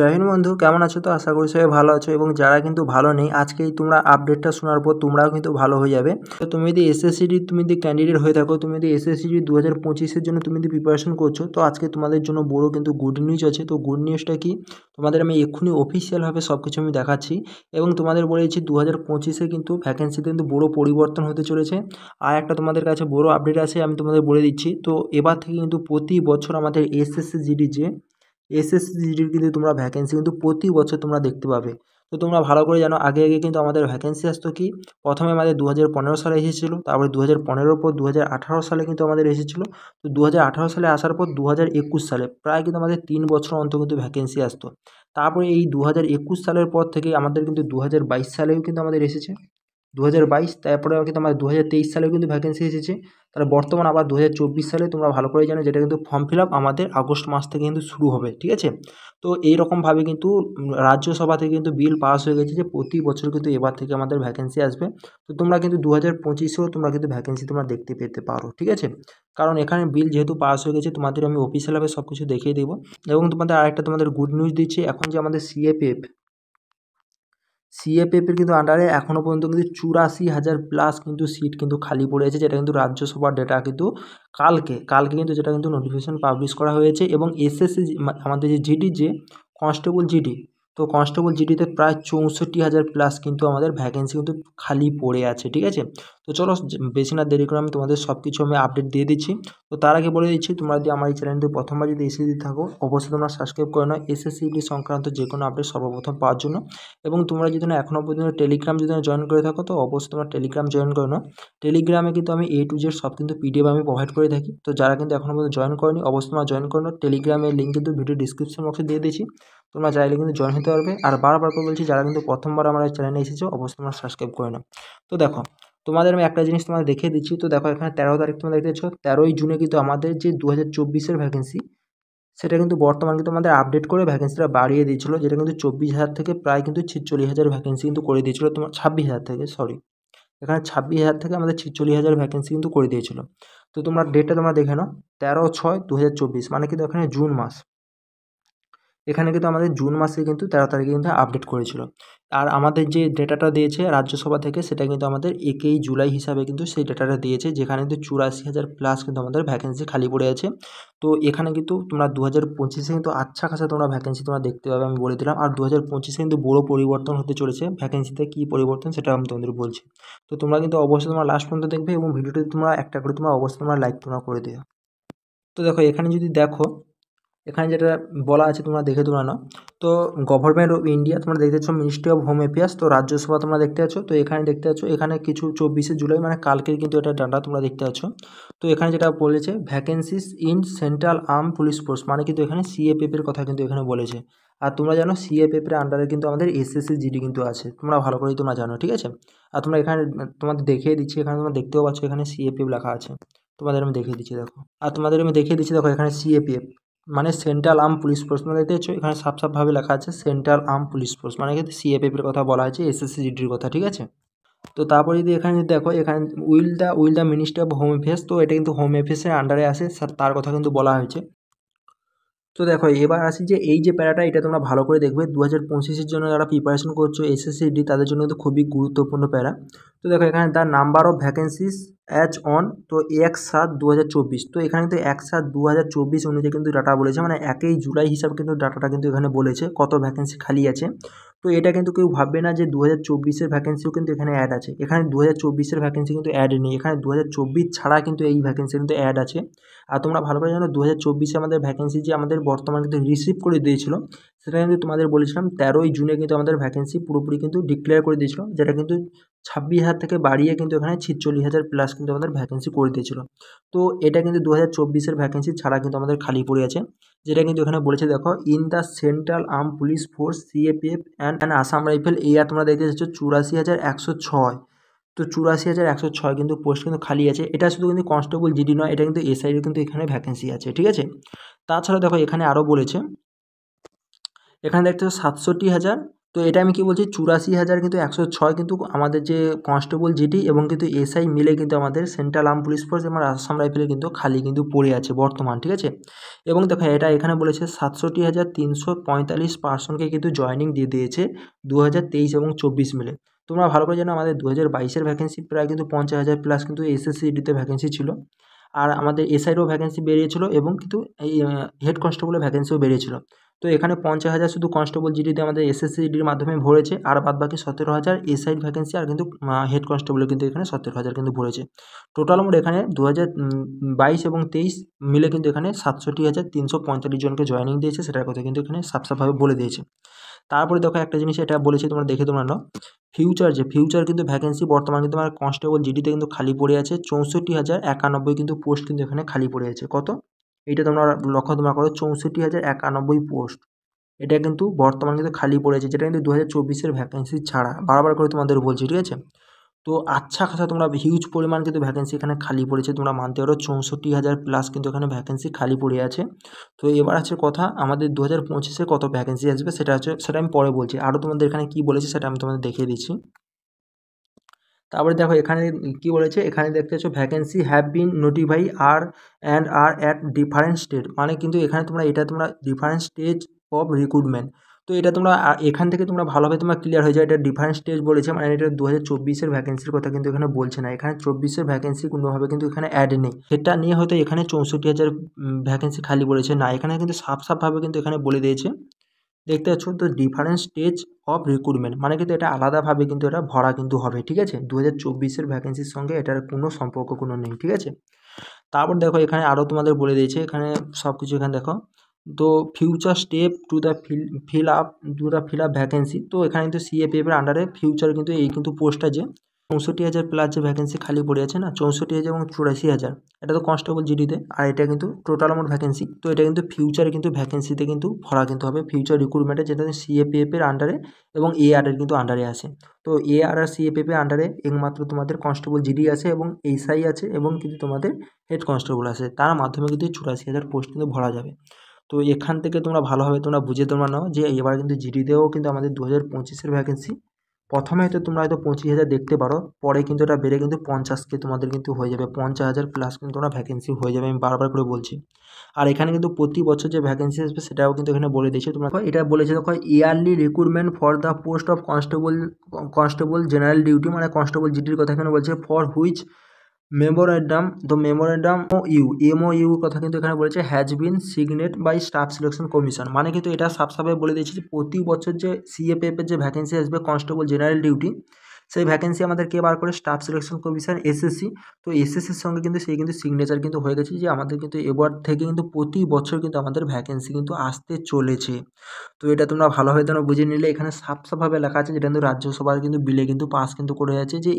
জয় হিন্দ বন্ধু, কেমন আছো? তো আশা করি সবাই ভালো আছো এবং যারা কিন্তু ভালো নেই আজকেই তোমরা আপডেটটা শোনার পর তোমরাও কিন্তু ভালো হয়ে যাবে। তো তুমি যদি এসএসসিডি তুমি যদি ক্যান্ডিডেট হয়ে থাকো, তুমি যদি এসএসসিডি 2025-এর জন্য তুমি যদি প্রিপারেশন করছো, তো আজকে তোমাদের জন্য বড় কিন্তু গুড নিউজ আছে। তো গুড নিউজটা কি তোমাদের আমি এক্ষুনি অফিসিয়ালভাবে সব কিছু আমি দেখাচ্ছি এবং তোমাদের বলেছি 2025-এ কিন্তু ভ্যাকেন্সিতে কিন্তু বড় পরিবর্তন হতে চলেছে। আর একটা তোমাদের কাছে বড় আপডেট আছে, আমি তোমাদের বলে দিচ্ছি। তো এবার থেকে কিন্তু প্রতি বছর আমাদের এসএসসি জিডির কিন্তু তোমরা ভ্যাকেন্সি কিন্তু প্রতি বছর তোমরা দেখতে পাবে। তো তোমরা ভালো করে জানো, আগে আগে কিন্তু আমাদের ভ্যাকেন্সি আসতো কি, প্রথমে আমাদের 2015 সালে এসেছিলো, তারপরে 2015 পর 2018 সালে কিন্তু আমাদের এসেছিলো। তো 2018 সালে আসার পর 2021 সালে প্রায় কিন্তু আমাদের 3 বছর অন্তর কিন্তু ভ্যাকেন্সি আসতো। তারপরে এই 2021 সালের পর থেকে আমাদের কিন্তু 2022 সালেও কিন্তু আমাদের এসেছে 2022, তারপরে কিন্তু আমাদের 2023 সালেও কিন্তু ভ্যাকেন্সি এসেছে। তাহলে বর্তমান আবার 2024 সালে তোমরা ভালো করে জানো, যেটা কিন্তু ফর্ম ফিল আপ আমাদের আগস্ট মাস থেকে কিন্তু শুরু হবে, ঠিক আছে? তো এইরকমভাবে কিন্তু রাজ্যসভা থেকে কিন্তু বিল পাস হয়ে গেছে যে প্রতি বছর কিন্তু এবার থেকে আমাদের ভ্যাকেন্সি আসবে। তো তোমরা কিন্তু 2025-এও তোমরা কিন্তু ভ্যাকেন্সি তোমরা দেখতে পেতে পারো, ঠিক আছে? কারণ এখানে বিল যেহেতু পাস হয়ে গেছে, তোমাদের আমি অফিসিয়ালভাবে সব কিছু দেখিয়ে দেবো। এবং তোমাদের আরেকটা তোমাদের গুড নিউজ দিচ্ছি, এখন যে আমাদের সিএপিএফের কিন্তু আন্ডারে এখনও পর্যন্ত কিন্তু 84,000 প্লাস কিন্তু সিট কিন্তু খালি পড়ে আছে, যেটা কিন্তু রাজ্যসভার ডেটা কিন্তু কালকে কিন্তু যেটা কিন্তু নোটিফিকেশন পাবলিশ করা হয়েছে। এবং এসএসসি আমাদের যে জিডি, যে কনস্টেবল জিডি, তো কনস্টেবল জিডিতে প্রায় 64,000 প্লাস কিন্তু আমাদের ভ্যাকেন্সি কিন্তু খালি পড়ে আছে, ঠিক আছে? তো চলো বেশি না দেরি করে আমি তোমাদের সব কিছু আমি আপডেট দিয়ে দিচ্ছি। তো তার আগে বলে দিচ্ছি, তোমরা যদি আমার এই চ্যানেলটি প্রথমবার যদি এসএসসি থাকো, অবশ্যই তোমরা সাবস্ক্রাইব করে নাও এসএসসি সংক্রান্ত যে কোনো আপডেট সর্বপ্রথম পাওয়ার জন্য। এবং তোমরা যদি না এখনও পর্যন্ত টেলিগ্রাম যদি জয়েন করে থাকো, তো অবশ্যই তোমরা টেলিগ্রাম জয়েন করে নাও। টেলিগ্রামে কিন্তু আমি A to Z সব কিন্তু পিডিএফ আমি প্রোভাইড করে থাকি। তো যারা কিন্তু এখনও পর্যন্ত জয়েন করেনি, অবশ্যই তোমরা জয়েন করে নাও। টেলিগ্রামের লিঙ্ক কিন্তু ভিডিও ডিসক্রিপশন বক্সে দিয়ে দিয়েছি, তোমরা চাইলে কিন্তু জয়েন হতে পারবে। আর বারবার করে বলছি, যারা কিন্তু প্রথমবার আমার এই চ্যানেলে এসেছো, অবশ্যই তোমরা সাবস্ক্রাইব করে নাও। তো দেখো, তোমাদের আমি একটা জিনিস তোমাদের দেখিয়ে দিচ্ছি। তো দেখো, এখানে 13 তারিখ তোমরা দেখতে পাচ্ছ, 13ই জুনে কিন্তু আমাদের যে 2024-এর ভ্যাকেন্সি, সেটা কিন্তু বর্তমান কিন্তু আমাদের আপডেট করে ভ্যাকেন্সিটা বাড়িয়ে দিয়েছিল, যেটা কিন্তু 24,000 থেকে প্রায় কিন্তু 46,000 ভ্যাকেন্সি কিন্তু করে দিয়েছিল। তোমার 26,000 থেকে, সরি, এখানে 26,000 থেকে আমাদের 46,000 ভ্যাকেন্সি কিন্তু করে দিয়েছিল। তো তোমরা ডেটটা তোমরা দেখে নাও, 13/6/2024, মানে কিন্তু এখানে জুন মাস। এখানে কিন্তু আমাদের জুন মাসে কিন্তু 13 তারিখে কিন্তু আপডেট করেছিল। আর আমাদের যে ডেটাটা দিয়েছে রাজ্যসভা থেকে, সেটা কিন্তু আমাদের 1 জুলাই হিসাবে কিন্তু সেই ডেটাটা দিয়েছে, যেখানে কিন্তু 84,000 প্লাস কিন্তু আমাদের ভ্যাকেন্সি খালি পড়ে আছে। তো এখানে কিন্তু তোমরা 2025-এ কিন্তু আচ্ছা খাসা তোমরা ভ্যাকেন্সি তোমরা দেখতে পাবে, আমি বলে দিলাম। আর 2025-এ কিন্তু বড়ো পরিবর্তন হতে চলেছে ভ্যাকেন্সিতে। কী পরিবর্তন সেটা আমি তোমাদের বলছি। তো তোমরা কিন্তু অবশ্যই তোমরা লাস্ট পর্যন্ত দেখবে এবং ভিডিওটি তোমরা একটা করে তোমরা অবশ্যই তোমরা লাইক তোমরা করে দিও। তো দেখো, এখানে যদি দেখো, এখানে যেটা বলা আছে তোমরা দেখে তোমরা নাও। তো গভর্নমেন্ট অফ ইন্ডিয়া তোমরা দেখতে পাচ্ছ, মিনিস্ট্রি অফ হোম অ্যাফেয়ার্স, তো রাজ্যসভা তোমরা দেখতে পাচ্ছ। তো এখানে দেখতে পাচ্ছ, এখানে কিছু 24শে জুলাই মানে কালকের কিন্তু এটা ডাটা তোমরা দেখতে পাচ্ছ। তো এখানে যেটা বলেছে, vacancies in central arm police force, মানে কিন্তু এখানে সিএপিএফের কথা কিন্তু এখানে বলেছে। আর তোমরা জানো সিএপিএফের আন্ডারে কিন্তু আমাদের এসএসসি জিডি কিন্তু আছে, তোমরা ভালো করেই তোমরা জানো, ঠিক আছে? আর তোমরা এখানে তোমাদের দেখিয়ে দিচ্ছি, এখানে তোমরা দেখতেও পাচ্ছ এখানে সিএপিএফ লেখা আছে, তোমাদের আমি দেখিয়ে দিচ্ছি দেখো। আর তোমাদের আমি দেখিয়ে দিচ্ছি, দেখো এখানে সিএপিএফ মানে সেন্ট্রাল আর্ম পুলিশ ফোর্স, মানে দেখতে পাচ্ছ এখানে সাফ ভাবে লেখা আছে সেন্ট্রাল আর্ম পুলিশ ফোর্স, মানে কিন্তু সিএপিএফের কথা বলা হয়েছে, এসএসসি জিডির কথা, ঠিক আছে? তো তারপরে যদি এখানে যদি দেখো, এখানে will the ministry of home affairs, তো এটা কিন্তু হোম অ্যাফেয়ার্সের আন্ডারে আসে, তার কথা কিন্তু বলা হয়েছে। তো দেখো, এবার আসি যে এই যে প্যারাটা, এটা তোমরা ভালো করে দেখবে। 2025-এর জন্য যারা প্রিপারেশন করছো এসএসসি তাদের জন্য কিন্তু খুবই গুরুত্বপূর্ণ প্যারা। তো দেখো, এখানে the number of vacancies as on, তো 1/7/2024, তো এখানে কিন্তু 1/7/2024 অনুযায়ী কিন্তু ডাটা বলেছে, মানে 1 জুলাই হিসাবে কিন্তু ডাটাটা কিন্তু এখানে বলেছে কত ভ্যাকেন্সি খালি আছে। তো এটা কিন্তু কেউ ভাববে না যে 2024-এর ভ্যাকেন্সিও কিন্তু এখানে অ্যাড আছে। এখানে 2024-এর ভ্যাকেন্সি কিন্তু অ্যাড নেই, এখানে 2024 ছাড়া কিন্তু এই ভ্যাকেন্সি কিন্তু অ্যাড আছে। আর তোমরা ভালো করে জানো, 2024-এ আমাদের ভ্যাকেন্সি যে আমাদের বর্তমানে কিন্তু রিসিভ করে দিয়েছিল, সেটা কিন্তু তোমাদের বলেছিলাম 13ই জুনে কিন্তু আমাদের ভ্যাকেন্সি পুরোপুরি কিন্তু ডিক্লেয়ার করে দিয়েছিল, যেটা কিন্তু 26,000 থেকে বাড়িয়ে কিন্তু এখানে 46,000 প্লাস কিন্তু আমাদের ভ্যাকেন্সি করে দিয়েছিল। তো এটা কিন্তু 2024-এর ভ্যাকেন্সি ছাড়া কিন্তু আমাদের খালি পড়ে আছে, যেটা কিন্তু এখানে বলেছে দেখো, in the central arm police force CAPF and Assam rifle, এই আর তোমরা দেখতে পাচ্ছ 84,106। তো 84,106 কিন্তু পোস্ট কিন্তু খালি আছে। এটা শুধু কিন্তু কনস্টেবল জিডি নয়, এটা কিন্তু এসআইয়ের কিন্তু এখানে ভ্যাকেন্সি আছে, ঠিক আছে? তাছাড়া দেখো, এখানে আরও বলেছে, এখানে দেখতে 67,000, তো এটা আমি কি বলছি 84,000 কিন্তু 106 কিন্তু আমাদের যে কনস্টেবল জিডি এবং কিন্তু এসআই মিলে কিন্তু আমাদের সেন্ট্রাল আর্ম পুলিশ ফোর্স এবং আসাম রাইফেলে কিন্তু খালি কিন্তু পড়ে আছে বর্তমান, ঠিক আছে। এবং দেখো এটা এখানে বলেছে 67,345 পার্সনকে কিন্তু জয়েনিং দিয়ে দিয়েছে 2023 এবং 24 মিলে। তোমরা ভালো করে জানো আমাদের 2022-এর ভ্যাকেন্সি প্রায় কিন্তু 50,000 প্লাস কিন্তু এসএসসিডিতে ভ্যাকেন্সি ছিল, আর আমাদের এসআইরও ভ্যাকেন্সি বেরিয়েছিল এবং কিন্তু এই হেড কনস্টেবলের ভ্যাকেন্সিও বেরিয়েছিল। তো এখানে 50,000 শুধু কনস্টেবল জিডিতে আমাদের এসএসসিডির মাধ্যমে ভরেছে, আর বাদ বাকি 17,000 এসআইর ভ্যাকেন্সি আর কিন্তু হেড কনস্টেবলের কিন্তু এখানে 17,000 কিন্তু ভরেছে। টোটাল মোট এখানে 2022 এবং 23 মিলে কিন্তু এখানে 67,345 জনকে জয়েনিং দিয়েছে, সেটার কথা কিন্তু এখানে সাফসাফভাবে বলে দিয়েছে। তারপরে দেখো একটা জিনিস এটা বলেছি তোমরা দেখে তোমরা নাও, ফিউচার কিন্তু ভ্যাকেন্সি বর্তমানে কিন্তু আমার কনস্টেবল জিডিতে কিন্তু খালি পড়ে আছে 64,091 কিন্তু পোস্ট কিন্তু এখানে খালি পড়ে আছে। কত? এইটা তোমরা লক্ষ্য তোমরা করো, 64,091 পোস্ট এটা কিন্তু বর্তমানে কিন্তু খালি পড়েছে, যেটা কিন্তু 2024-এর ভ্যাকেন্সি ছাড়া, বারবার করে তোমাদের বলছি, ঠিক আছে। তো আচ্ছা খাসা তোমরা হিউজ পরিমাণ কিন্তু ভ্যাকেন্সি এখানে খালি পড়েছে, তোমরা মানতে পারো 64,000 প্লাস কিন্তু এখানে ভ্যাকেন্সি খালি পড়ে আছে। তো এবার আছে কথা আমাদের 2025-এ কত ভ্যাকেন্সি আসবে সেটা আমি পরে বলছি, আরও তোমাদের এখানে কী বলেছে সেটা আমি তোমাদের দেখিয়ে দিচ্ছি। তারপরে দেখো এখানে কি বলেছে, এখানে দেখতে পাচ্ছ ভ্যাকেন্সি হ্যাভ বিন নোটিফাই আর অ্যাট ডিফারেন্ট স্টেট, মানে কিন্তু এখানে তোমরা ডিফারেন্ট স্টেজ অফ রিক্রুটমেন্ট। তো এটা তোমরা এখান থেকে তোমরা ভালোভাবে তোমরা ক্লিয়ার হয়ে যায়, এটা ডিফারেন্ট স্টেজ বলেছে, মানে এটা 2024-এর ভ্যাকেন্সির কথা কিন্তু এখানে বলছে না, এখানে 24-এর ভ্যাকেন্সি কোনোভাবে কিন্তু এখানে অ্যাড নেই, সেটা নিয়ে হয়তো এখানে 64,000 ভ্যাকেন্সি খালি পড়েছে না, এখানে কিন্তু সাফভাবে কিন্তু এখানে বলে দিয়েছে, দেখতে পাচ্ছ। তো ডিফারেন্ট স্টেজ অফ রিক্রুটমেন্ট মানে কিন্তু এটা আলাদাভাবে কিন্তু এটা ভরা কিন্তু হবে, ঠিক আছে। 2024-এর ভ্যাকেন্সির সঙ্গে এটার কোনো সম্পর্ক কোনো নেই, ঠিক আছে। তারপর দেখো এখানে আরও তোমাদের বলে দিয়েছে, এখানে সব কিছু এখানে দেখো। তো future step to the fill up vacancy, তো এখানে কিন্তু সিএপিএফের আন্ডারে ফিউচার কিন্তু এই কিন্তু পোস্টটা যে 64,000 প্লাস যে ভ্যাকেন্সি খালি পড়ে আছে না, 64,000 এবং 84,000, এটা তো কনস্টেবল জিডিতে, আর এটা কিন্তু টোটাল আমার ভ্যাকেন্সি। তো এটা কিন্তু ফিউচারে কিন্তু ভ্যাকেন্সিতে কিন্তু ভরা কিন্তু হবে ফিউচার রিক্রুটমেন্টে, যেটা সিএপিএফের আন্ডারে এবং এআরের কিন্তু আন্ডারে আসে। তো এআর আর সিএপিএফের আন্ডারে একমাত্র তোমাদের কনস্টেবল জিডি আছে এবং এসআই আছে এবং কিন্তু তোমাদের হেড কনস্টেবল আছে, তার মাধ্যমে কিন্তু 84,000 পোস্ট কিন্তু ভরা যাবে। তো এখান থেকে তোমরা ভালোভাবে তোমরা বুঝে তোমরা নাও যে এবার কিন্তু জিডিতেও কিন্তু আমাদের 2025-এর ভ্যাকেন্সি প্রথমে হয়তো তোমরা হয়তো 25,000 দেখতে পারো, পরে কিন্তু এটা বেড়ে কিন্তু 50K তোমাদের কিন্তু হয়ে যাবে, 50,000 প্লাস কিন্তু তোমরা ভ্যাকেন্সি হয়ে যাবে, আমি বারবার করে বলছি। আর এখানে কিন্তু প্রতি বছর যে ভ্যাকেন্সি আসবে সেটাও কিন্তু এখানে বলে দিয়েছে তোমরা, এটা বলেছে দেখো yearly recruitment for the post of constable general duty, মানে কনস্টেবল জিডির কথা এখানে বলছে, ফর হুইচ মেমোরেন্ডাম এমওইউ কথা কিন্তু এখানে বলেছে has been signed by staff selection commission, মানে কিন্তু এটা সাফসাফে বলে দিয়েছে যে প্রতি বছর যে সিএপিএফের যে ভ্যাকেন্সি আসবে কনস্টেবল জেনারেল ডিউটি, সেই ভ্যাকেন্সি আমাদের কে বার করে, স্টাফ সিলেকশন কমিশন এসএসসি। তো এসএসসির সঙ্গে কিন্তু সেই কিন্তু সিগনেচার কিন্তু হয়ে গেছে যে আমাদের কিন্তু এবার থেকে কিন্তু প্রতি বছর কিন্তু আমাদের ভ্যাকেন্সি কিন্তু আসতে চলেছে। তো এটা তোমরা ভালোভাবে তোমরা বুঝে নিলে, এখানে সাফসাফভাবে লেখা আছে, যেটা কিন্তু রাজ্যসভার কিন্তু বিলে কিন্তু পাস কিন্তু করে যাচ্ছে যে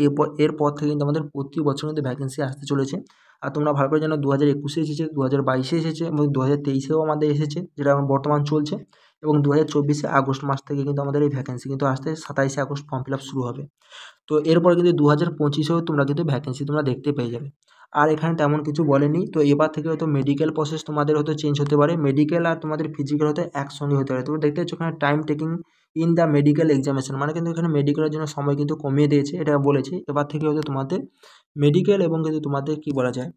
এরপর থেকে কিন্তু আমাদের প্রতি বছর কিন্তু ভ্যাকেন্সি আসতে চলেছে। আর তোমরা ভালো করে জানো 2021-এ এসেছে, 2022-এ এসেছে এবং 2023-এও আমাদের এসেছে, যেটা এখন বর্তমান চলছে, এবং 2024-এ আগস্ট মাস থেকে কিন্তু আমাদের এই ভ্যাকেন্সি কিন্তু আসতে 27শে আগস্ট ফর্ম ফিল আপ শুরু হবে। তো এরপরে কিন্তু 2025-এও তোমরা কিন্তু ভ্যাকেন্সি তোমরা দেখতে পেয়ে যাবে। আর এখানে তেমন কিছু বলেনি। তো এবার থেকে হয়তো মেডিকেল প্রসেস তোমাদের হয়তো চেঞ্জ হতে পারে, মেডিকেল আর তোমাদের ফিজিক্যাল হয়তো একসঙ্গে হতে পারে। তোমরা দেখতে পাচ্ছ এখানে time taking in the medical examination, মানে কিন্তু এখানে মেডিকেলের জন্য সময় কিন্তু কমিয়ে দিয়েছে, এটা বলেছে। এবার থেকে হয়তো তোমাদের মেডিকেল এবং কিন্তু তোমাদের কী বলা যায়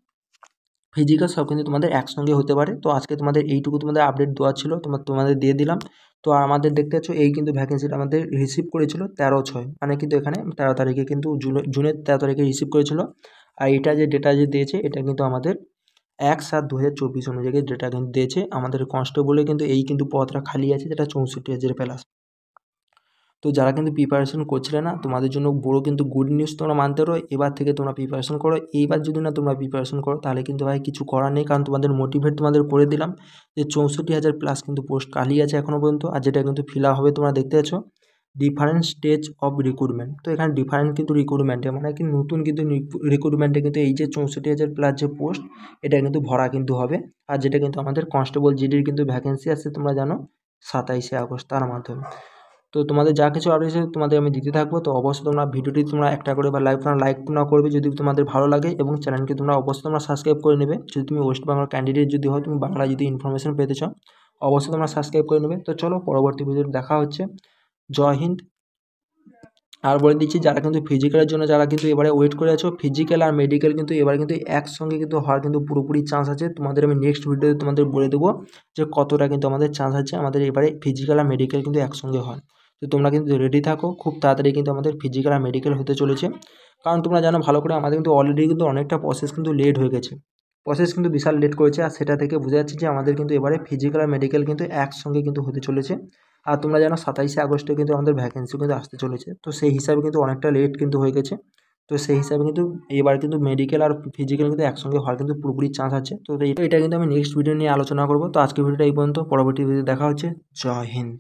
ফিজিক্যাল সব কিন্তু তোমাদের একসঙ্গে হতে পারে। তো আজকে তোমাদের এইটুকু তোমাদের আপডেট দেওয়া ছিল, তোমাদের দিয়ে দিলাম। তো আমাদের দেখতে পাচ্ছ এই কিন্তু ভ্যাকেন্সিটা আমাদের রিসিভ করেছিল 13/6, মানে কিন্তু এখানে 13 তারিখে কিন্তু জুনের 13 তারিখে রিসিভ করেছিল। আর এটা যে ডেটা যে দিয়েছে এটা কিন্তু আমাদের 1/7/2024 অনুযায়ী ডেটা কিন্তু দিয়েছে। আমাদের কনস্টেবলে কিন্তু এই কিন্তু পদটা খালি আছে, যেটা 64,000 প্লাস। তো যারা কিন্তু প্রিপারেশন করছিলে না, তোমাদের জন্য বড় কিন্তু গুড নিউজ, তোমরা মানতে পারো, এবার থেকে তোমরা প্রিপারেশন করো। এইবার যদি না তোমরা প্রিপারেশন করো তাহলে কিন্তু ভাই কিছু করার নেই, কারণ তোমাদের মোটিভেট তোমাদের করে দিলাম যে 64,000 প্লাস কিন্তু পোস্ট খালি আছে এখনও পর্যন্ত, আর যেটা কিন্তু ফিল আপ হবে তোমরা দেখতে পাচ্ছ ডিফারেন্ট স্টেজ অফ রিক্রুটমেন্ট। তো এখানে ডিফারেন্ট কিন্তু রিক্রুটমেন্টে মানে কি নতুন কিন্তু রিক্রুটমেন্টে কিন্তু এই যে 64,000 প্লাস যে পোস্ট এটা কিন্তু ভরা কিন্তু হবে। আর যেটা কিন্তু আমাদের কনস্টেবল জিডির কিন্তু ভ্যাকেন্সি আসছে তোমরা জানো 27শে আগস্ট, তার মাধ্যমে। তো তোমাদের যা কিছু আপডেট আছে তোমাদের আমি দিতে থাকবো। তো অবশ্যই তোমরা ভিডিওটি তোমরা একটা করে বা লাইক তোমরা করবে যদি তোমাদের ভালো লাগে, এবং চ্যানেলকে তোমরা অবশ্যই তোমরা সাবস্ক্রাইব করে নেবে। যদি তুমি ওয়েস্ট বেঙ্গল ক্যান্ডিডেট যদি হয়, তুমি বাংলা যদি ইনফরমেশন পেতে চাও অবশ্যই তোমরা সাবস্ক্রাইব করে নেবে। তো চলো পরবর্তী ভিডিওতে দেখা হচ্ছে। জয় হিন্দ। আর বলে দিচ্ছি যারা কিন্তু ফিজিক্যালের জন্য যারা কিন্তু এবারে ওয়েট করে আছো, ফিজিক্যাল আর মেডিকেল কিন্তু এবারে কিন্তু একসঙ্গে কিন্তু হওয়ার কিন্তু পুরোপুরি চান্স আছে। তোমাদের আমি নেক্সট ভিডিওতে তোমাদের বলে দেবো যে কতটা কিন্তু আমাদের চান্স আছে আমাদের এবারে ফিজিক্যাল আর মেডিকেল কিন্তু একসঙ্গে হয়। তো তোমরা কিন্তু রেডি থাকো, খুব তাড়াতাড়ি কিন্তু আমাদের ফিজিক্যাল আর মেডিকেল হতে চলেছে। কারণ তোমরা জানো ভালো করে আমাদের কিন্তু অলরেডি কিন্তু অনেকটা প্রসেস কিন্তু লেট হয়ে গেছে, প্রসেস কিন্তু বিশাল লেট করেছে। আর সেটা থেকে বোঝা যাচ্ছে যে আমাদের কিন্তু এবারে ফিজিক্যাল আর মেডিকেল কিন্তু একসঙ্গে কিন্তু হতে চলেছে। আর তোমরা জানো 27শে আগস্টে কিন্তু আমাদের ভ্যাকেন্সি কিন্তু আসতে চলেছে, তো সেই হিসাবে কিন্তু অনেকটা লেট কিন্তু হয়ে গেছে। তো সেই হিসাবে কিন্তু এবার কিন্তু মেডিকেল আর ফিজিক্যাল কিন্তু একসঙ্গে হওয়ার কিন্তু পুরোপুরি চান্স আছে। তো এটা কিন্তু আমি নেক্সট ভিডিও নিয়ে আলোচনা করবো। তো আজকের ভিডিওটা এই পর্যন্ত, পরবর্তী ভিডিও দেখা হচ্ছে। জয় হিন্দ।